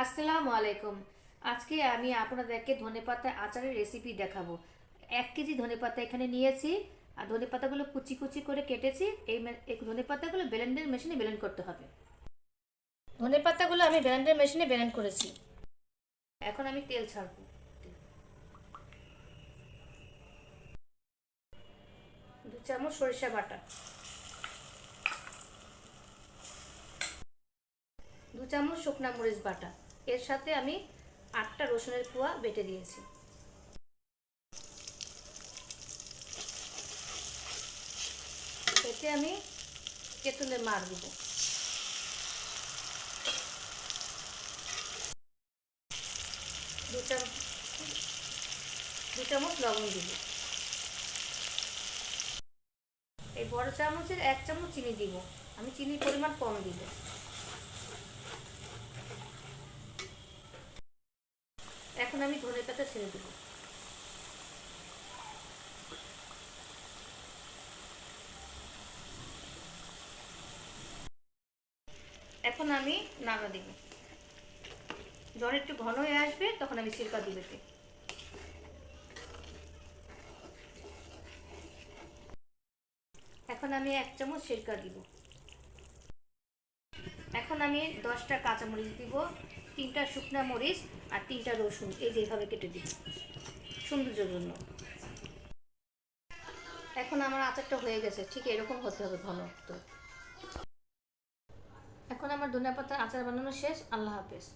আসসালামু আলাইকুম। আজকে আমি আপনাদেরকে ধনেপাতা আচারের রেসিপি দেখাবো। 1 কেজি ধনেপাতা এখানে নিয়েছি। আর ধনেপাতাগুলো কুচি কুচি করে কেটেছি। এই ধনেপাতাগুলো ব্লেন্ডার মেশিনে ব্লেন্ড করতে হবে। ধনেপাতাগুলো আমি ব্লেন্ডার মেশিনে ব্লেন্ড করেছি। এখন আমি তেল ছাড়বো। 2 চামচ সরিষা বাটা, 2 চামচ শুকনা মরিচ বাটা। এর সাথে আমি 8টা রসুনের কোয়া বেটে দিয়েছি। এতে আমি তেঁতুলের মাড় দিব। 2 চামচ লবণ দিব। এই বড় চামচের 1 চামচ চিনি দিব। আমি চিনির পরিমাণ কম দিব। এখন আমি ধনেপাতা ছেড়ে দিব। এখন আমি নাড়া দিব। যখন একটু ঘন হয়ে আসবে তখন আমি সিরকা দিব। এখন আমি 1 চামচ সিরকা দিব। এখন আমি 10টা কাঁচামরিচ দিব, 3টা শুকনা মরিচ আর 3টা রসুন এই যেভাবে কেটে দিব সৌন্দর্যের জন্য। এখন আমার আচারটা হয়ে গেছে, ঠিক এরকম হতে হবে ঘনত্ব। এখন আমার ধনেপাতার আচার বানানো শেষ। আল্লাহ হাফেজ।